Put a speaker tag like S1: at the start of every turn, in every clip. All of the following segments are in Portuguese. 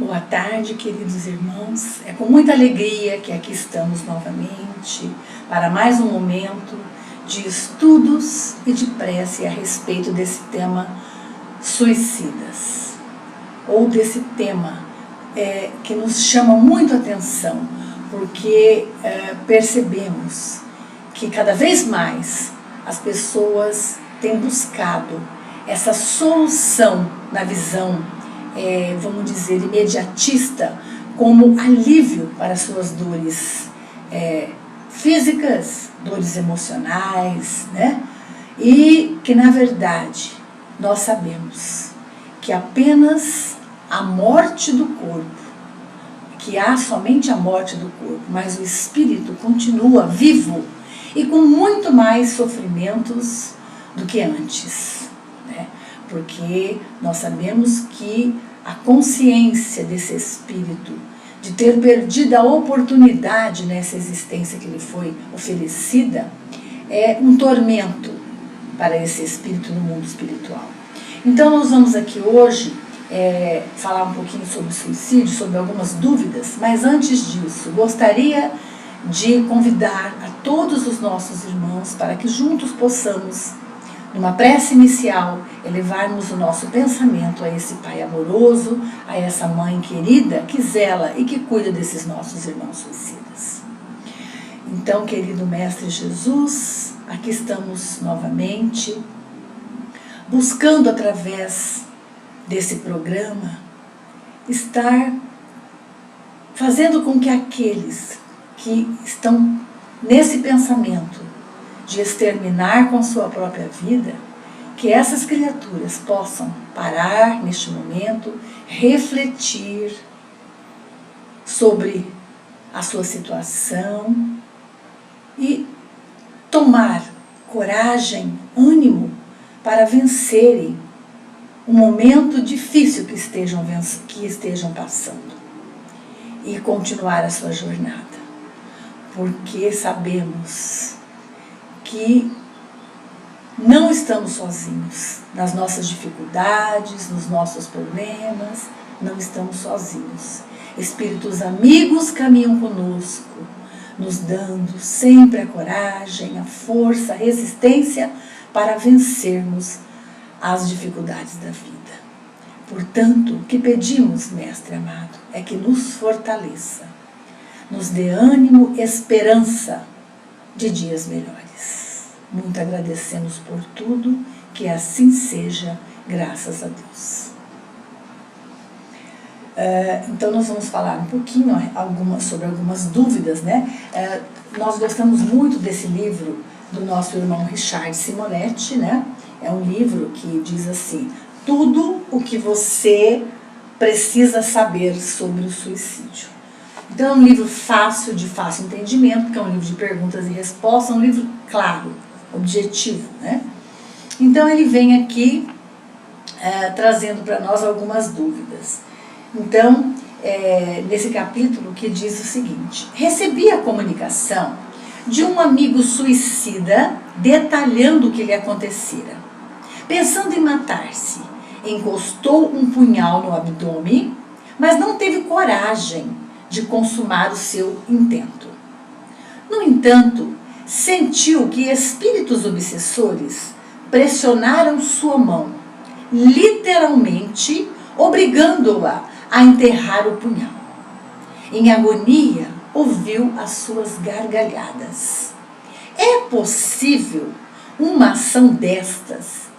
S1: Boa tarde, queridos irmãos. É com muita alegria que aqui estamos novamente para mais um momento de estudos e de prece a respeito desse tema suicidas, ou desse tema que nos chama muito a atenção, porque percebemos que cada vez mais as pessoas têm buscado essa solução na visão vamos dizer, imediatista, como alívio para suas dores físicas, dores emocionais, né? E que, na verdade, nós sabemos que apenas a morte do corpo, que há somente a morte do corpo, mas o espírito continua vivo e com muito mais sofrimentos do que antes, né? Porque nós sabemos que a consciência desse espírito, de ter perdido a oportunidade nessa existência que lhe foi oferecida, é um tormento para esse espírito no mundo espiritual. Então nós vamos aqui hoje falar um pouquinho sobre suicídio, sobre algumas dúvidas, mas antes disso, gostaria de convidar a todos os nossos irmãos para que juntos possamos, numa prece inicial, elevarmos o nosso pensamento a esse Pai amoroso, a essa Mãe querida que zela e que cuida desses nossos irmãos suicidas. Então, querido Mestre Jesus, aqui estamos novamente, buscando através desse programa, estar fazendo com que aqueles que estão nesse pensamento de exterminar com sua própria vida, que essas criaturas possam parar neste momento, refletir sobre a sua situação e tomar coragem, ânimo para vencerem um momento difícil que estejam passando e continuar a sua jornada, porque sabemos que não estamos sozinhos nas nossas dificuldades, nos nossos problemas, não estamos sozinhos. Espíritos amigos caminham conosco, nos dando sempre a coragem, a força, a resistência para vencermos as dificuldades da vida. Portanto, o que pedimos, Mestre amado, é que nos fortaleça, nos dê ânimo, esperança de dias melhores. Muito agradecemos por tudo, que assim seja, graças a Deus. Então nós vamos falar um pouquinho sobre algumas dúvidas, né? Nós gostamos muito desse livro do nosso irmão Richard Simonetti, né? É um livro que diz assim: tudo o que você precisa saber sobre o suicídio. Então é um livro fácil, de fácil entendimento, porque é um livro de perguntas e respostas, é um livro claro, objetivo, né? Então ele vem aqui trazendo para nós algumas dúvidas. Então, nesse capítulo que diz o seguinte: recebi a comunicação de um amigo suicida detalhando o que lhe acontecera. Pensando em matar-se, encostou um punhal no abdômen, mas não teve coragem de consumar o seu intento. No entanto, sentiu que espíritos obsessores pressionaram sua mão, literalmente obrigando-a a enterrar o punhal. Em agonia, ouviu as suas gargalhadas. É possível uma ação dessas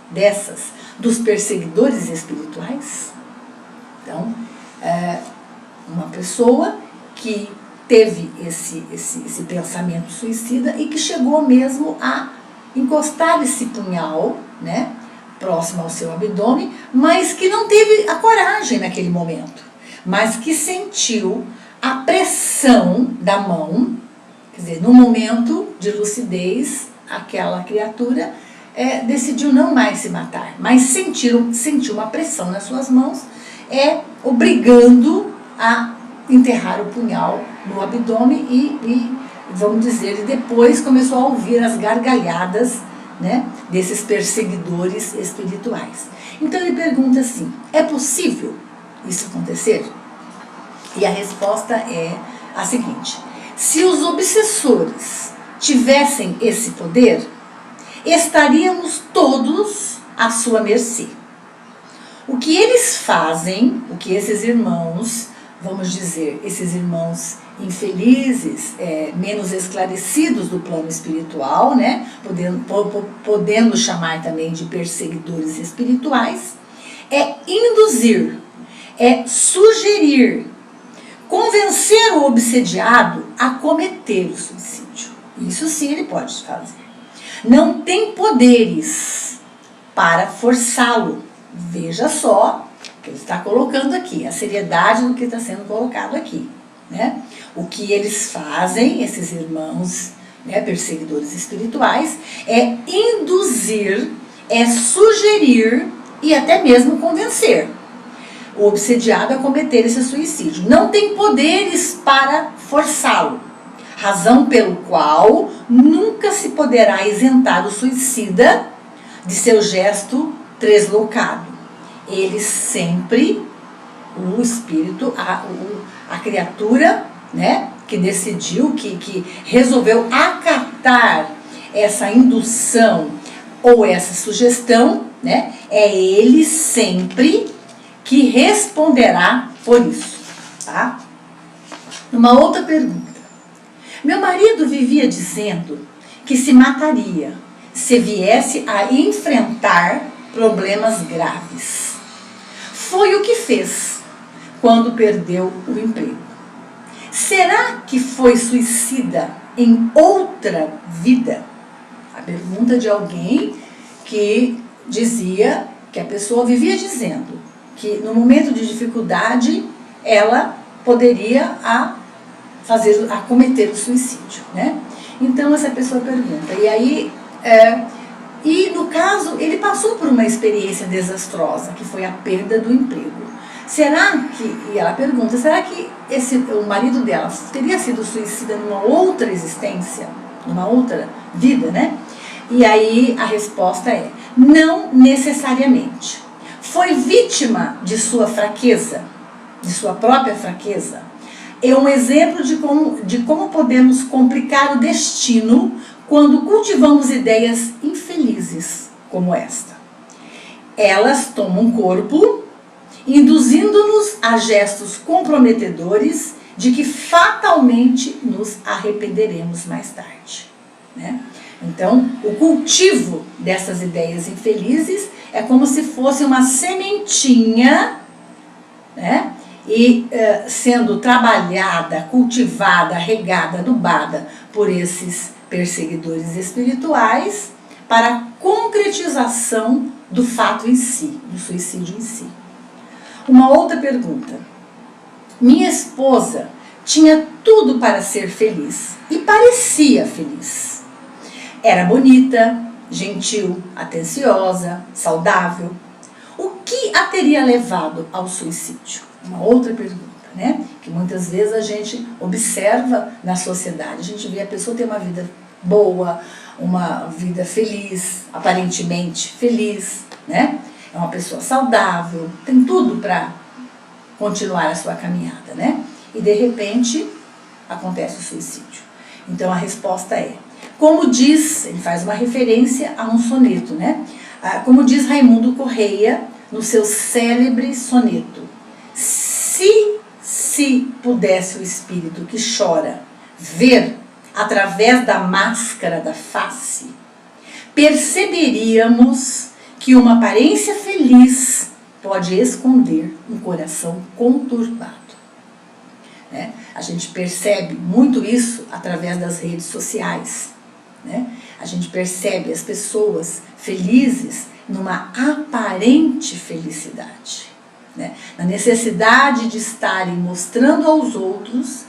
S1: dos perseguidores espirituais? Então, uma pessoa que teve esse pensamento suicida e que chegou mesmo a encostar esse punhal, né, próximo ao seu abdômen, mas que não teve a coragem naquele momento, mas que sentiu a pressão da mão, quer dizer, no momento de lucidez, aquela criatura decidiu não mais se matar, mas sentiu uma pressão nas suas mãos, obrigando a enterrar o punhal no abdômen e vamos dizer, e depois começou a ouvir as gargalhadas, né, desses perseguidores espirituais. Então ele pergunta assim: é possível isso acontecer? E a resposta é a seguinte: se os obsessores tivessem esse poder, estaríamos todos à sua mercê. O que eles fazem, o que esses irmãos, vamos dizer, esses irmãos infelizes, menos esclarecidos do plano espiritual, né? Podendo chamar também de perseguidores espirituais, é induzir, é sugerir, convencer o obsediado a cometer o suicídio. Isso sim ele pode fazer. Não tem poderes para forçá-lo. Veja só o que ele está colocando aqui, a seriedade do que está sendo colocado aqui, né? O que eles fazem, esses irmãos, né, perseguidores espirituais, é induzir, é sugerir e até mesmo convencer o obsediado a cometer esse suicídio. Não tem poderes para forçá-lo, razão pelo qual nunca se poderá isentar o suicida de seu gesto tresloucado. Ele sempre, o espírito, a criatura, né, que decidiu, que resolveu acatar essa indução ou essa sugestão, né, é ele sempre que responderá por isso, tá? Uma outra pergunta. Meu marido vivia dizendo que se mataria se viesse a enfrentar problemas graves. Foi o que fez quando perdeu o emprego. Será que foi suicida em outra vida? A pergunta de alguém que dizia, que a pessoa vivia dizendo que no momento de dificuldade ela poderia cometer o suicídio, né? Então essa pessoa pergunta, e aí e no caso ele passou por uma experiência desastrosa, que foi a perda do emprego. E ela pergunta, será que o marido dela teria sido suicida numa outra existência, numa outra vida, né? E aí a resposta é, não necessariamente. Foi vítima de sua fraqueza, de sua própria fraqueza. É um exemplo de como podemos complicar o destino quando cultivamos ideias infelizes como esta. Elas tomam corpo, induzindo-nos a gestos comprometedores de que fatalmente nos arrependeremos mais tarde, né? Então, o cultivo dessas ideias infelizes é como se fosse uma sementinha, né? E sendo trabalhada, cultivada, regada, adubada por esses perseguidores espirituais para a concretização do fato em si, do suicídio em si. Uma outra pergunta. Minha esposa tinha tudo para ser feliz e parecia feliz. Era bonita, gentil, atenciosa, saudável. O que a teria levado ao suicídio? Uma outra pergunta, né? Que muitas vezes a gente observa na sociedade. A gente vê a pessoa ter uma vida boa, uma vida feliz, aparentemente feliz, né? É uma pessoa saudável, tem tudo para continuar a sua caminhada, né? E de repente acontece o suicídio. Então a resposta é, como diz, ele faz uma referência a um soneto, né? Como diz Raimundo Correia no seu célebre soneto, se pudesse o espírito que chora ver através da máscara da face, perceberíamos que uma aparência feliz pode esconder um coração conturbado. Né? A gente percebe muito isso através das redes sociais. Né? A gente percebe as pessoas felizes numa aparente felicidade. Né? Na necessidade de estarem mostrando aos outros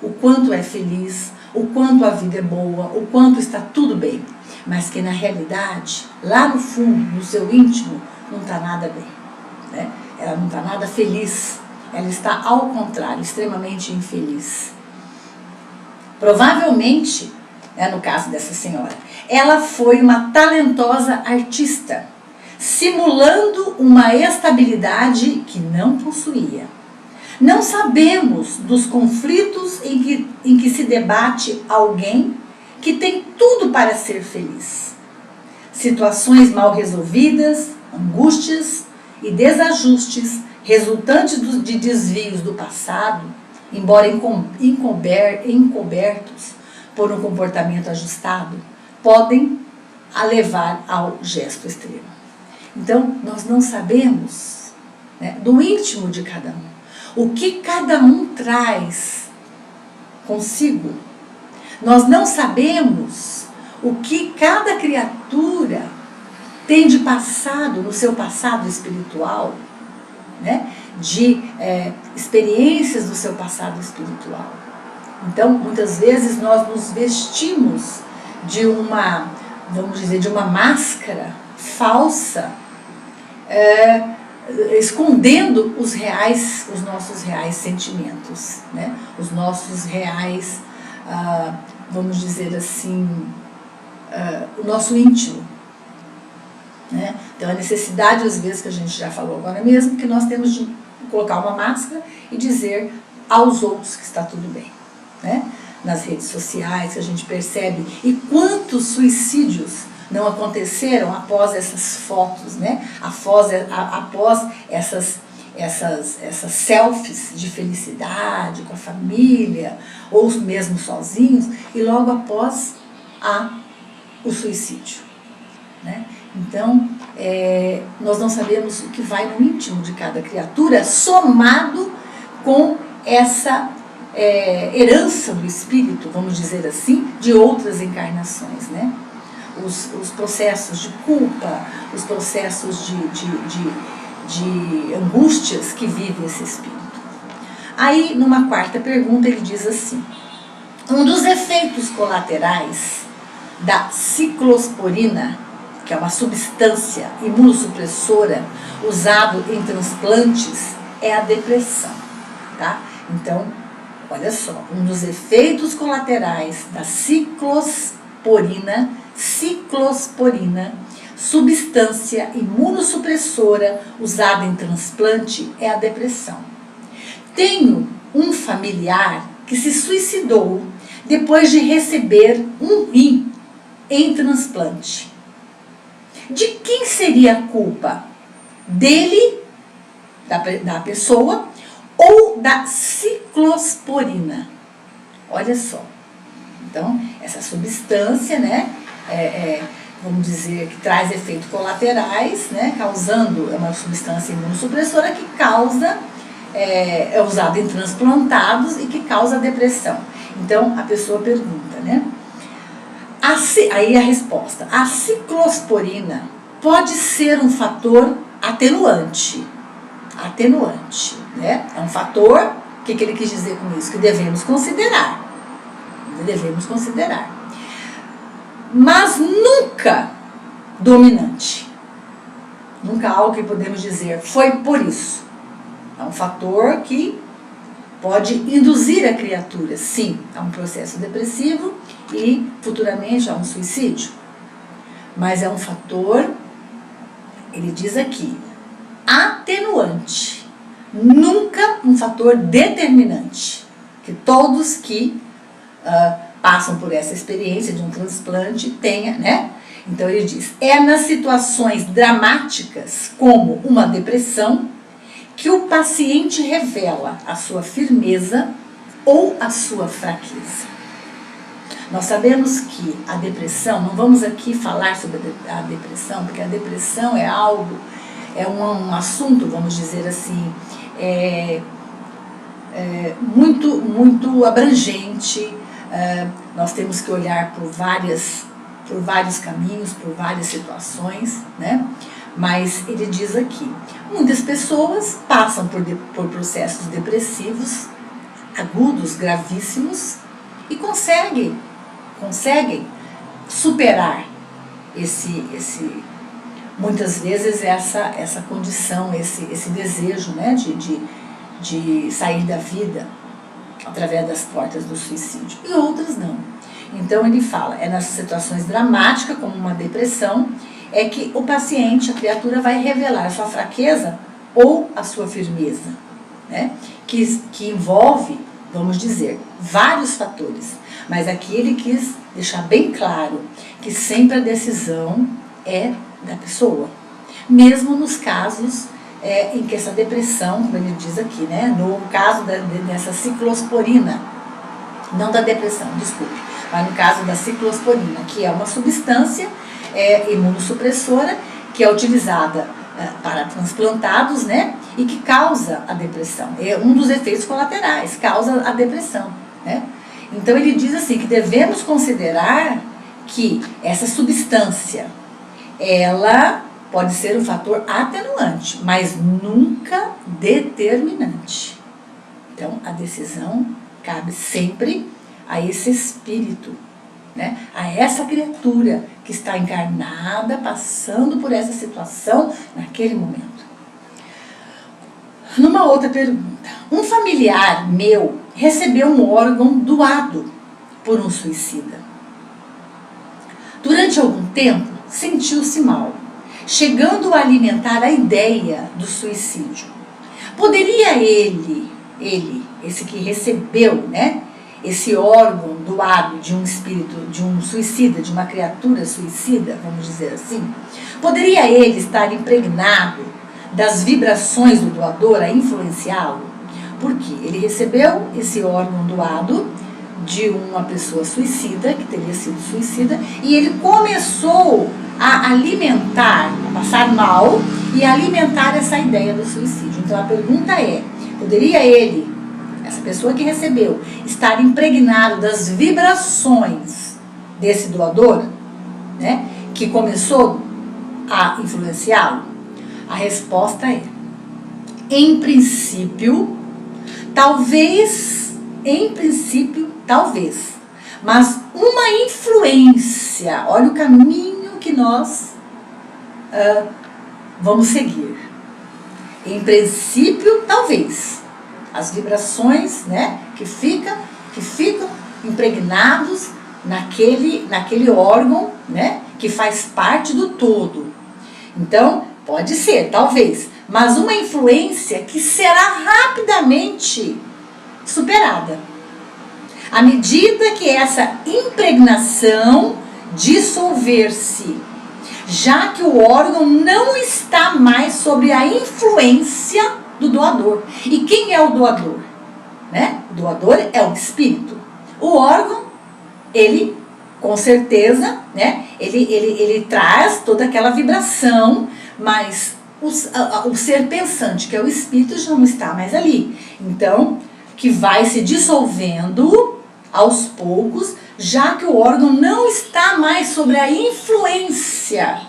S1: o quanto é feliz, o quanto a vida é boa, o quanto está tudo bem. Mas que na realidade, lá no fundo, no seu íntimo, não está nada bem. Né? Ela não está nada feliz. Ela está, ao contrário, extremamente infeliz. Provavelmente, no caso dessa senhora, ela foi uma talentosa artista, simulando uma estabilidade que não possuía. Não sabemos dos conflitos em que se debate alguém que tem tudo para ser feliz. Situações mal resolvidas, angústias e desajustes resultantes de desvios do passado, embora encobertos por um comportamento ajustado, podem a levar ao gesto extremo. Então, nós não sabemos, né, do íntimo de cada um, o que cada um traz consigo. Nós não sabemos o que cada criatura tem de passado, no seu passado espiritual, né, de experiências do seu passado espiritual. Então, muitas vezes nós nos vestimos de uma, vamos dizer, de uma máscara falsa, escondendo os nossos reais sentimentos, né? Os nossos reais, vamos dizer assim, o nosso íntimo, né? Então a necessidade, às vezes, que a gente já falou agora mesmo, que nós temos de colocar uma máscara e dizer aos outros que está tudo bem, né? Nas redes sociais, que a gente percebe, e quantos suicídios não aconteceram após essas fotos, né? Após essas selfies de felicidade com a família, ou mesmo sozinhos, e logo após o suicídio, né? Então, nós não sabemos o que vai no íntimo de cada criatura, somado com essa herança do espírito, vamos dizer assim, de outras encarnações, né? Os processos de culpa, os processos de angústias que vive esse espírito. Aí, numa quarta pergunta, ele diz assim: um dos efeitos colaterais da ciclosporina, que é uma substância imunossupressora usada em transplantes, é a depressão, tá? Então, olha só, um dos efeitos colaterais da ciclosporina, substância imunossupressora usada em transplante, é a depressão. Tenho um familiar que se suicidou depois de receber um rim em transplante. De quem seria a culpa? Dele, da pessoa, ou da ciclosporina? Olha só. Então, essa substância, né, vamos dizer, que traz efeitos colaterais, né, causando, é uma substância imunossupressora que causa, é usada em transplantados e que causa depressão. Então, a pessoa pergunta, né? Aí a resposta: a ciclosporina pode ser um fator atenuante, né? É um fator, o que ele quis dizer com isso? Que devemos considerar, mas nunca dominante, nunca algo que podemos dizer foi por isso. É um fator que pode induzir a criatura, sim, a um processo depressivo e futuramente a um suicídio. Mas é um fator, ele diz aqui, atenuante, nunca um fator determinante. Que todos que passam por essa experiência de um transplante tenha, né? Então ele diz, é nas situações dramáticas, como uma depressão, que o paciente revela a sua firmeza ou a sua fraqueza. Nós sabemos que a depressão, não vamos aqui falar sobre a depressão, porque a depressão é algo, é um assunto, vamos dizer assim, muito abrangente. Nós temos que olhar por vários caminhos, por várias situações, né? Mas ele diz aqui, muitas pessoas passam por processos depressivos agudos, gravíssimos, e conseguem superar muitas vezes essa condição, esse desejo, né, de sair da vida através das portas do suicídio, e outras não. Então ele fala, é nas situações dramáticas, como uma depressão, é que o paciente, a criatura, vai revelar a sua fraqueza ou a sua firmeza, né? que envolve, vamos dizer, vários fatores. Mas aqui ele quis deixar bem claro que sempre a decisão é da pessoa. Mesmo nos casos em que essa depressão, como ele diz aqui, né, no caso dessa ciclosporina, não da depressão, desculpe, mas no caso da ciclosporina, que é uma substância imunossupressora, que é utilizada para transplantados, né, e que causa a depressão. É um dos efeitos colaterais, causa a depressão, né? Então ele diz assim, que devemos considerar que essa substância, ela pode ser um fator atenuante, mas nunca determinante. Então a decisão cabe sempre a esse espírito, né? A essa criatura que está encarnada, passando por essa situação naquele momento. Numa outra pergunta, um familiar meu recebeu um órgão doado por um suicida. Durante algum tempo, sentiu-se mal, chegando a alimentar a ideia do suicídio. Poderia ele, esse que recebeu, né, esse órgão doado de um espírito, de um suicida, de uma criatura suicida, vamos dizer assim, poderia ele estar impregnado das vibrações do doador a influenciá-lo? Porque ele recebeu esse órgão doado de uma pessoa suicida, que teria sido suicida, e ele começou a alimentar, a passar mal e alimentar essa ideia do suicídio. Então a pergunta é, poderia ele, essa pessoa que recebeu, estar impregnado das vibrações desse doador, né, que começou a influenciá-lo? A resposta é, em princípio, talvez, mas uma influência, olha o caminho que nós vamos seguir. Em princípio, talvez, as vibrações, né, que ficam impregnados naquele órgão, né, que faz parte do todo. Então, pode ser, talvez, mas uma influência que será rapidamente superada. À medida que essa impregnação dissolver-se, já que o órgão não está mais sob a influência do doador. E quem é o doador? Né? O doador é o espírito. O órgão, ele, com certeza, né? Ele traz toda aquela vibração, mas o ser pensante, que é o espírito, já não está mais ali. Então, que vai se dissolvendo aos poucos, já que o órgão não está mais sobre a influência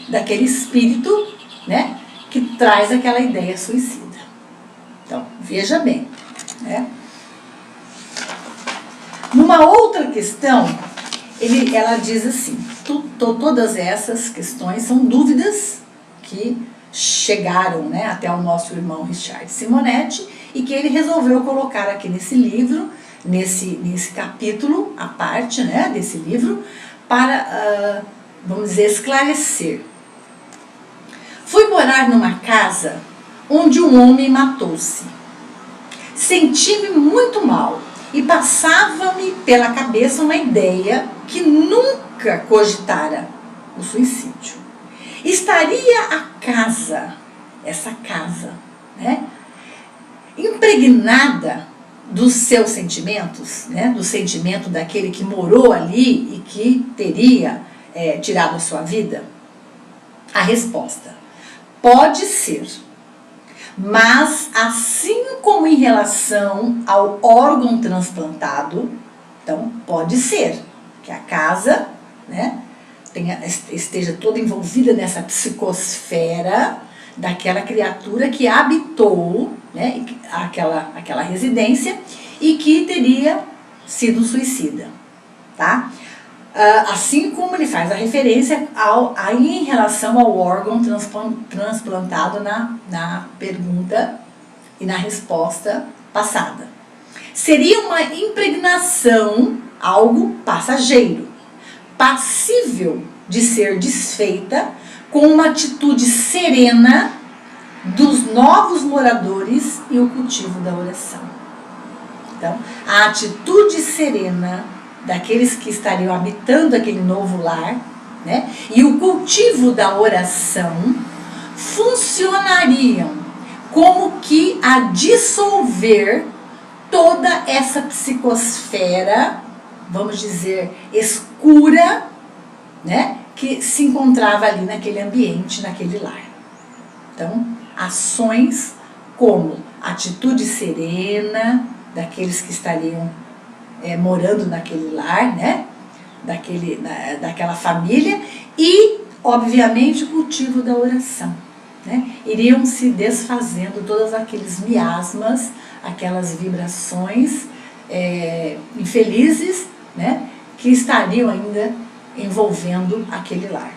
S1: daquele espírito, né, que traz aquela ideia suicida. Então, veja bem, né? Numa outra questão, ela diz assim, todas essas questões são dúvidas que chegaram, né, até o nosso irmão Richard Simonetti, e que ele resolveu colocar aqui nesse livro, nesse capítulo, a parte, né, desse livro, para, vamos dizer, esclarecer. Fui morar numa casa onde um homem matou-se. Senti-me muito mal e passava-me pela cabeça uma ideia que nunca cogitara o suicídio. Estaria a casa, essa casa, né, impregnada dos seus sentimentos, né, do sentimento daquele que morou ali e que teria tirado a sua vida? A resposta: pode ser. Mas, assim como em relação ao órgão transplantado, então pode ser que a casa, né, esteja toda envolvida nessa psicosfera daquela criatura que habitou, né, aquela residência e que teria sido suicida, tá? Assim como ele faz a referência em relação ao órgão transplantado na pergunta e na resposta passada. Seria uma impregnação, algo passageiro, passível de ser desfeita com uma atitude serena dos novos moradores e o cultivo da oração. Então, a atitude serena daqueles que estariam habitando aquele novo lar, né, e o cultivo da oração funcionariam como que a dissolver toda essa psicosfera, vamos dizer, escura, né, que se encontrava ali naquele ambiente, naquele lar. Então, ações como atitude serena daqueles que estariam morando naquele lar, né, daquela família, e, obviamente, o cultivo da oração. Né? Iriam se desfazendo todos aqueles miasmas, aquelas vibrações infelizes, né, que estariam ainda envolvendo aquele lar.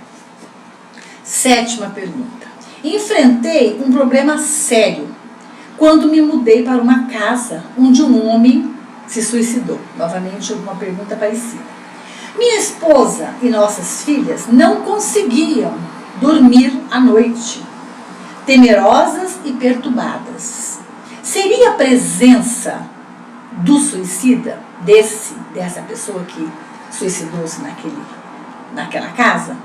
S1: 7ª pergunta. Enfrentei um problema sério quando me mudei para uma casa onde um homem se suicidou. Novamente, uma pergunta parecida. Minha esposa e nossas filhas não conseguiam dormir à noite, temerosas e perturbadas. Seria a presença do suicida, dessa pessoa que suicidou-se naquela casa?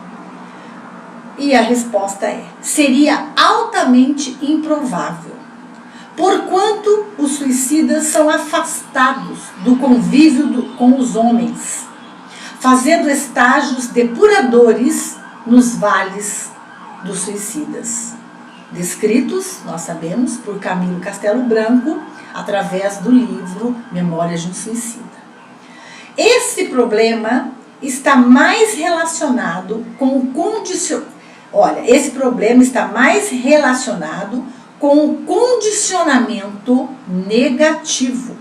S1: E a resposta é: seria altamente improvável, porquanto os suicidas são afastados do convívio com os homens, fazendo estágios depuradores nos vales dos suicidas, descritos, nós sabemos, por Camilo Castelo Branco, através do livro Memórias de um Suicida. Esse problema está mais relacionado com o esse problema está mais relacionado com o condicionamento negativo.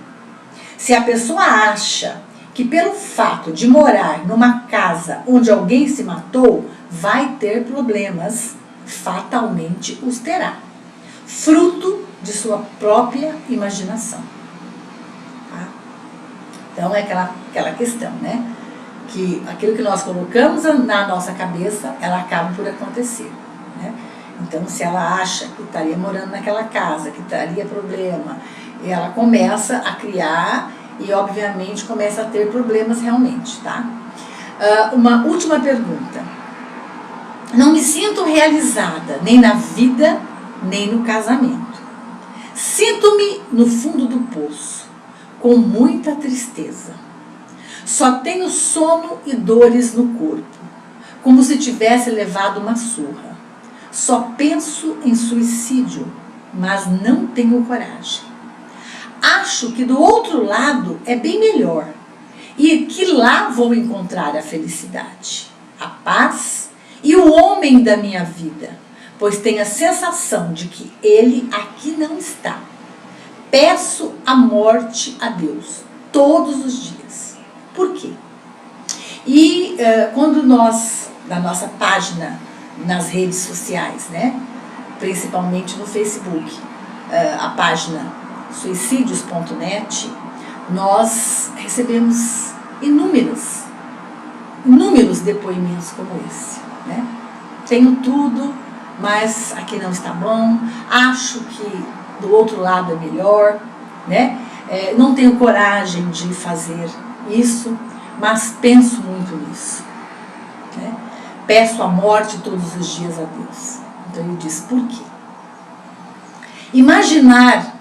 S1: Se a pessoa acha que pelo fato de morar numa casa onde alguém se matou, vai ter problemas, fatalmente os terá, fruto de sua própria imaginação. Tá? Então é aquela questão, né? Que aquilo que nós colocamos na nossa cabeça, ela acaba por acontecer. Né? Então, se ela acha que estaria morando naquela casa, que estaria problema, ela começa a criar e, obviamente, começa a ter problemas realmente. Tá? Uma última pergunta. Não me sinto realizada nem na vida, nem no casamento. Sinto-me no fundo do poço, com muita tristeza. Só tenho sono e dores no corpo, como se tivesse levado uma surra. Só penso em suicídio, mas não tenho coragem. Acho que do outro lado é bem melhor e que lá vou encontrar a felicidade, a paz e o homem da minha vida, pois tenho a sensação de que ele aqui não está. Peço a morte a Deus todos os dias. Por quê? E quando nós, na nossa página, nas redes sociais, né, principalmente no Facebook, a página suicidios.net, nós recebemos inúmeros depoimentos como esse. Né? Tenho tudo, mas aqui não está bom, acho que do outro lado é melhor, né? Não tenho coragem de fazer isso, mas penso muito nisso. Né? Peço a morte todos os dias a Deus. Então ele diz, por quê? Imaginar,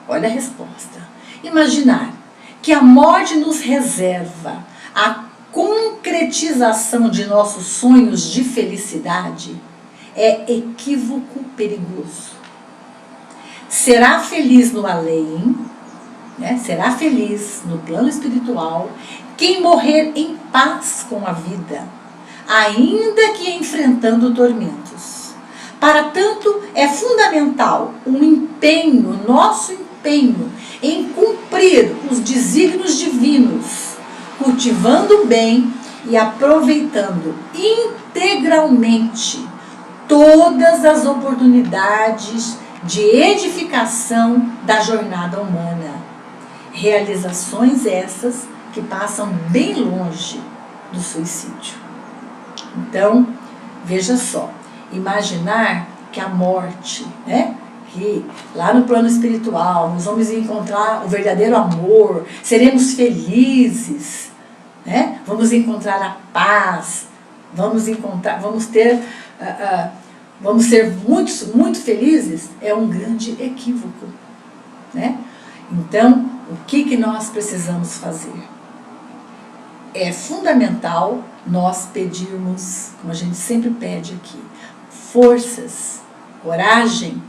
S1: olha a resposta, imaginar que a morte nos reserva a concretização de nossos sonhos de felicidade é equívoco perigoso. Será feliz no além, né? Será feliz no plano espiritual quem morrer em paz com a vida, ainda que enfrentando tormentos. Para tanto, é fundamental nosso empenho em cumprir os desígnios divinos, cultivando o bem e aproveitando integralmente todas as oportunidades de edificação da jornada humana. Realizações essas que passam bem longe do suicídio. Então, veja só, imaginar que a morte, né? Que lá no plano espiritual nós vamos encontrar o verdadeiro amor, seremos felizes, né? Vamos encontrar a paz, vamos ser muito felizes, é um grande equívoco, né? Então, o que nós precisamos fazer? É fundamental nós pedirmos, como a gente sempre pede aqui, forças, coragem,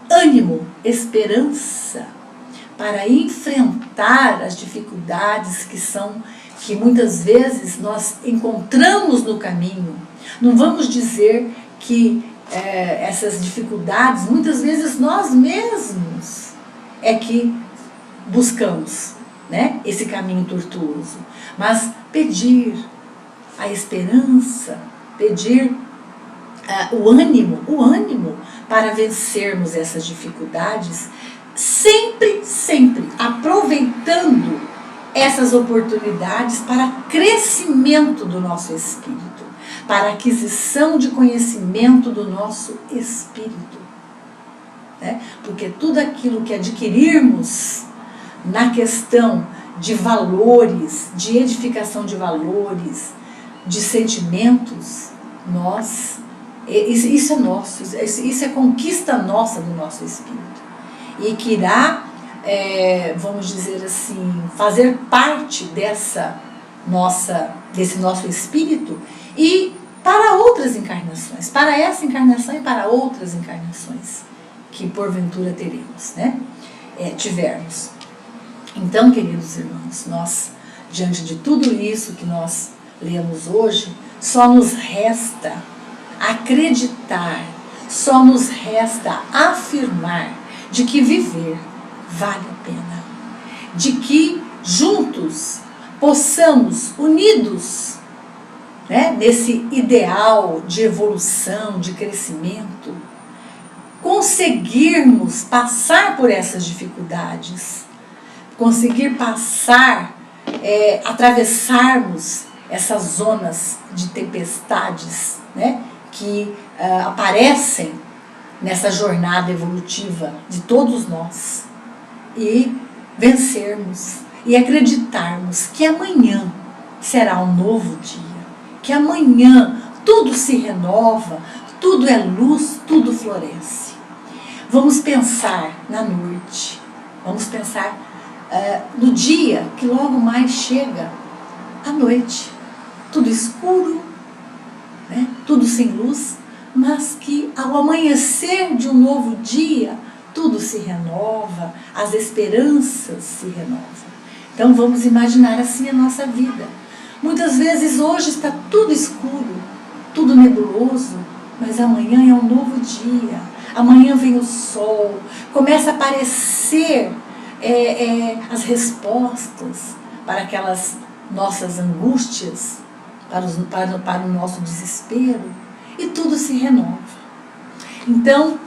S1: ânimo, esperança, para enfrentar as dificuldades que muitas vezes nós encontramos no caminho. Não vamos dizer que essas dificuldades, muitas vezes nós mesmos é que buscamos, né, esse caminho tortuoso. Mas pedir a esperança, pedir o ânimo para vencermos essas dificuldades, sempre aproveitando essas oportunidades para crescimento do nosso espírito, para aquisição de conhecimento do nosso espírito, né? Porque tudo aquilo que adquirirmos na questão de valores, de edificação de valores, de sentimentos, isso é nosso, isso é conquista nossa do nosso espírito, e que irá, vamos dizer assim, fazer parte desse nosso espírito, e para outras encarnações, para essa encarnação e para outras encarnações que porventura teremos, né? Tivermos. Então, queridos irmãos, nós, diante de tudo isso que nós lemos hoje, só nos resta acreditar, só nos resta afirmar de que viver vale a pena, de que juntos possamos, unidos, né, nesse ideal de evolução, de crescimento, conseguirmos passar por essas dificuldades, conseguir passar, atravessarmos essas zonas de tempestades, né, que aparecem nessa jornada evolutiva de todos nós, e vencermos e acreditarmos que amanhã será um novo dia, que amanhã tudo se renova, tudo é luz, tudo floresce. Vamos pensar na noite, vamos pensar no dia que logo mais chega, à noite, tudo escuro, né? Tudo sem luz, mas que ao amanhecer de um novo dia, tudo se renova, as esperanças se renovam. Então vamos imaginar assim a nossa vida. Muitas vezes hoje está tudo escuro, tudo nebuloso, mas amanhã é um novo dia, amanhã vem o sol, começa a aparecer as respostas para aquelas nossas angústias, para o nosso desespero, e tudo se renova. Então,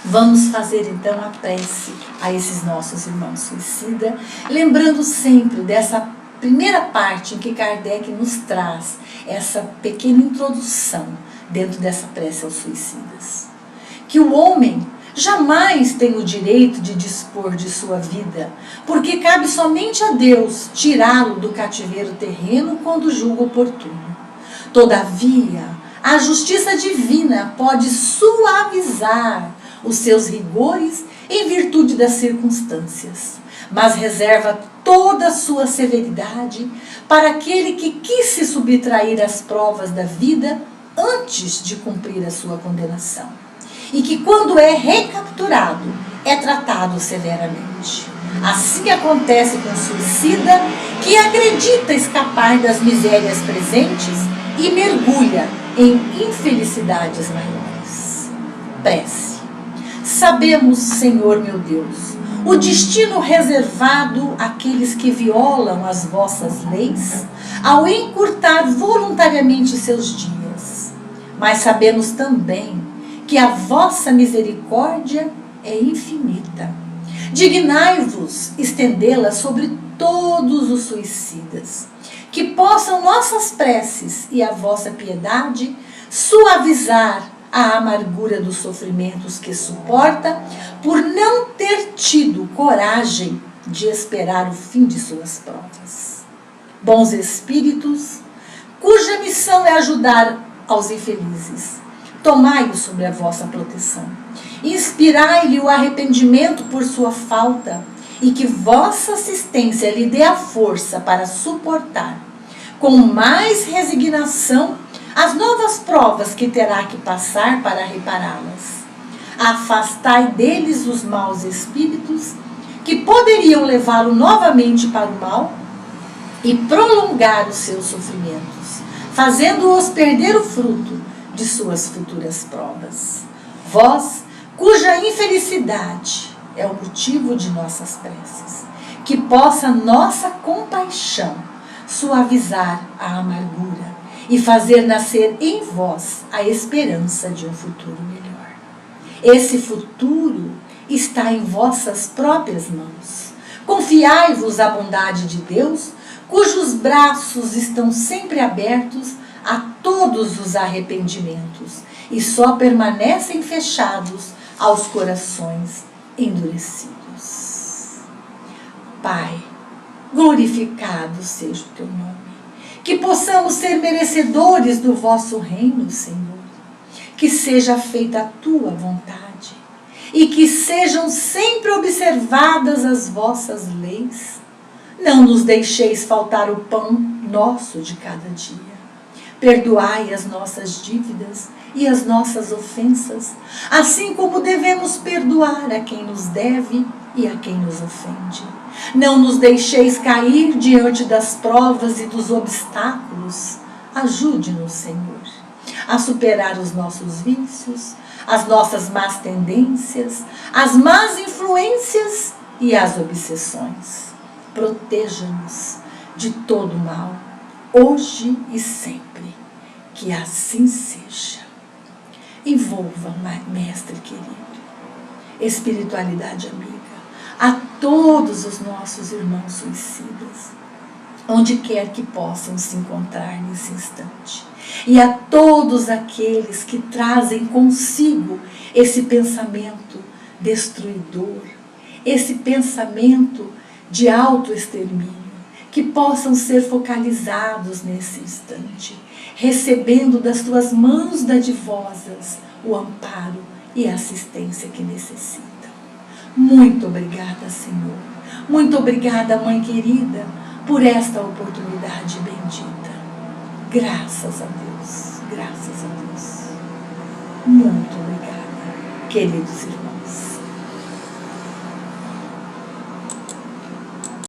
S1: vamos fazer então a prece a esses nossos irmãos suicidas, lembrando sempre dessa primeira parte em que Kardec nos traz essa pequena introdução dentro dessa prece aos suicidas. Que o homem jamais tem o direito de dispor de sua vida, porque cabe somente a Deus tirá-lo do cativeiro terreno quando julga oportuno. Todavia, a justiça divina pode suavizar os seus rigores em virtude das circunstâncias, mas reserva toda a sua severidade para aquele que quis se subtrair às provas da vida antes de cumprir a sua condenação, e que quando é recapturado, é tratado severamente. Assim acontece com o suicida que acredita escapar das misérias presentes e mergulha em infelicidades maiores. Prece. Sabemos, Senhor meu Deus, o destino reservado àqueles que violam as vossas leis ao encurtar voluntariamente seus dias. Mas sabemos também que a vossa misericórdia é infinita. Dignai-vos estendê-la sobre todos os suicidas, que possam nossas preces e a vossa piedade suavizar a amargura dos sofrimentos que suporta por não ter tido coragem de esperar o fim de suas provas. Bons espíritos, cuja missão é ajudar aos infelizes, tomai-o sobre a vossa proteção. Inspirai-lhe o arrependimento por sua falta e que vossa assistência lhe dê a força para suportar, com mais resignação, as novas provas que terá que passar para repará-las. Afastai deles os maus espíritos que poderiam levá-lo novamente para o mal e prolongar os seus sofrimentos, fazendo-os perder o fruto de suas futuras provas. Vós, cuja infelicidade é o motivo de nossas preces, que possa nossa compaixão suavizar a amargura e fazer nascer em vós a esperança de um futuro melhor. Esse futuro está em vossas próprias mãos. Confiai-vos à bondade de Deus, cujos braços estão sempre abertos a todos os arrependimentos e só permanecem fechados aos corações endurecidos. Pai, glorificado seja o teu nome. Que possamos ser merecedores do vosso reino, Senhor. Que seja feita a tua vontade e que sejam sempre observadas as vossas leis. Não nos deixeis faltar o pão nosso de cada dia. Perdoai as nossas dívidas e as nossas ofensas, assim como devemos perdoar a quem nos deve e a quem nos ofende. Não nos deixeis cair diante das provas e dos obstáculos. Ajude-nos, Senhor, a superar os nossos vícios, as nossas más tendências, as más influências e as obsessões. Proteja-nos de todo mal, hoje e sempre. Que assim seja. Envolva, mestre querido, espiritualidade amiga, a todos os nossos irmãos suicidas, onde quer que possam se encontrar nesse instante, e a todos aqueles que trazem consigo esse pensamento destruidor, esse pensamento de autoextermínio, que possam ser focalizados nesse instante, recebendo das tuas mãos dadivosas o amparo e a assistência que necessitam. Muito obrigada, Senhor. Muito obrigada, Mãe querida, por esta oportunidade bendita. Graças a Deus, graças a Deus. Muito obrigada, queridos irmãos.